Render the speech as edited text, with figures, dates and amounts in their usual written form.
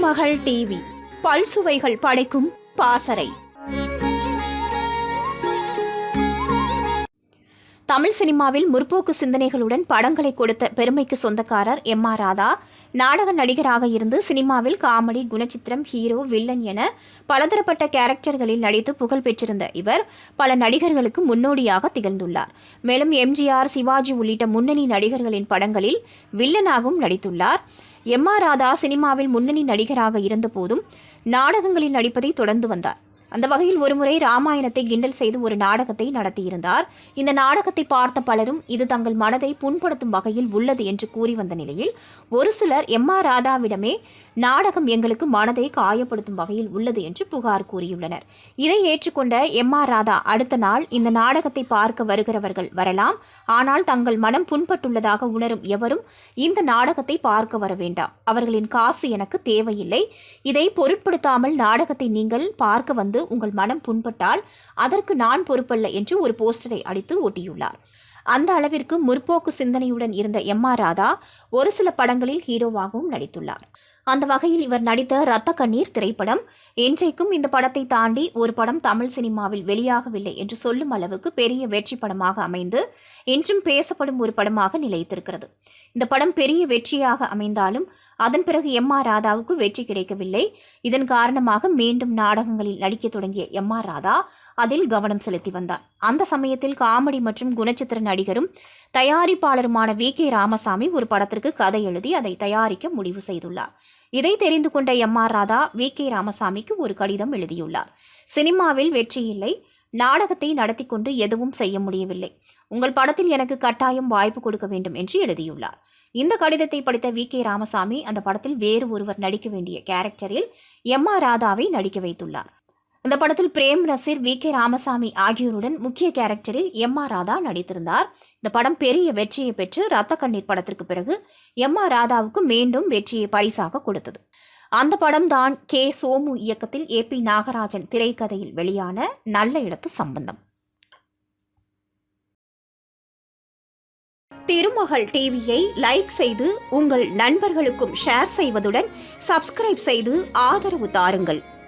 திருமகள் TV பல்சுவைகள் படைக்கும் பாசறை. தமிழ் சினிமாவில் முற்போக்கு சிந்தனைகளுடன் படங்களை கொடுத்த பெருமைக்கு சொந்தக்காரர் எம்.ஆர். ராதா. நாடக நடிகராக இருந்து சினிமாவில் காமெடி, குணச்சித்திரம், ஹீரோ, வில்லன் என பலதரப்பட்ட கேரக்டர்களில் நடித்து புகழ் பெற்றிருந்த இவர் பல நடிகர்களுக்கு முன்னோடியாக திகழ்ந்துள்ளார். மேலும் எம்ஜிஆர், சிவாஜி உள்ளிட்ட முன்னணி நடிகர்களின் படங்களில் வில்லனாகவும் நடித்துள்ளார். எம்.ஆர். ராதா சினிமாவில் முன்னணி நடிகராக இருந்தபோதும் நாடகங்களில் நடிப்பதை தொடர்ந்து வந்தார். அந்த வகையில் ஒருமுறை ராமாயணத்தை கிண்டல் செய்து ஒரு நாடகத்தை நடத்தியிருந்தார். இந்த நாடகத்தை பார்த்த பலரும் இது தங்கள் மனதை புண்படுத்தும் வகையில் உள்ளது என்று கூறி வந்த நிலையில் ஒரு சிலர் எம்.ஆர். ராதாவிடமே நாடகம் எங்களுக்கு மனதை காயப்படுத்தும் வகையில் உள்ளது என்று புகார் கூறியுள்ளனர். இதை ஏற்றுக்கொண்ட எம்.ஆர். ராதா அடுத்த நாள் இந்த நாடகத்தை பார்க்க வருகிறவர்கள் வரலாம், ஆனால் தங்கள் மனம் புண்பட்டுள்ளதாக உணரும் எவரும் இந்த நாடகத்தை பார்க்க வர வேண்டாம், அவர்களின் காசு எனக்கு தேவையில்லை, இதை பொருட்படுத்தாமல் நாடகத்தை நீங்கள் பார்க்க வந்து உங்கள் மனம் புண்பட்டால் அதற்கு நான் பொறுப்பல்ல என்று ஒரு போஸ்டரை அடித்து ஒட்டியுள்ளார். அந்த அளவிற்கு முற்போக்கு சிந்தனையுடன் இருந்த எம்.ஆர். ராதா ஒரு சில படங்களில் ஹீரோவாகவும் நடித்துள்ளார். அந்த வகையில் இவர் நடித்த இரத்த கண்ணீர் திரைப்படம் இன்றைக்கும் இந்த படத்தை தாண்டி ஒரு படம் தமிழ் சினிமாவில் வெளியாகவில்லை என்று சொல்லும் அளவுக்கு பெரிய வெற்றி படமாக அமைந்து இன்றும் பேசப்படும் ஒரு படமாக நிலைத்திருக்கிறது. இந்த படம் பெரிய வெற்றியாக அமைந்தாலும் அதன் பிறகு எம்.ஆர். ராதாவுக்கு வெற்றி கிடைக்கவில்லை. இதன் காரணமாக மீண்டும் நாடகங்களில் நடிக்க தொடங்கிய எம்.ஆர். ராதா அதில் கவனம் செலுத்தி வந்தார். அந்த சமயத்தில் காமெடி மற்றும் குணச்சித்திர நடிகரும் தயாரிப்பாளருமான வி.கே. ராமசாமி ஒரு படத்திற்கு கதை எழுதி அதை தயாரிக்க முடிவு செய்துள்ளார். இதை தெரிந்து கொண்ட எம்.ஆர். ராதா வி.கே. ராமசாமிக்கு ஒரு கடிதம் எழுதியுள்ளார். சினிமாவில் வெற்றி இல்லை, நாடகத்தை நடத்தி கொண்டு எதுவும் செய்ய முடியவில்லை, உங்கள் படத்தில் எனக்கு கட்டாயம் வாய்ப்பு கொடுக்க வேண்டும் என்று எழுதியுள்ளார். இந்த கடிதத்தை படித்த வி.கே. ராமசாமி அந்த படத்தில் வேறு ஒருவர் நடிக்க வேண்டிய கேரக்டரில் எம்.ஆர். ராதாவை நடிக்க வைத்துள்ளார். இந்த படத்தில் பிரேம் நசீர், வி.கே. ராமசாமி ஆகியோருடன் முக்கிய கேரக்டரில் எம்.ஆர். ராதா நடித்திருந்தார். இந்த படம் பெரிய வெற்றியை பெற்று இரத்த கண்ணீர் படத்திற்கு பிறகு எம்.ஆர். ராதாவுக்கு மீண்டும் வெற்றியை பரிசாக கொடுத்தது. அந்த படம் தான் கே. சோமு இயக்கத்தில் ஏ.பி. நாகராஜன் திரைக்கதையில் வெளியான நல்ல இடத்து சம்பந்தம். திருமகள் டிவியை லைக் செய்து உங்கள் நண்பர்களுக்கும் ஷேர் செய்வதுடன் சப்ஸ்கிரைப் செய்து ஆதரவு தாருங்கள்.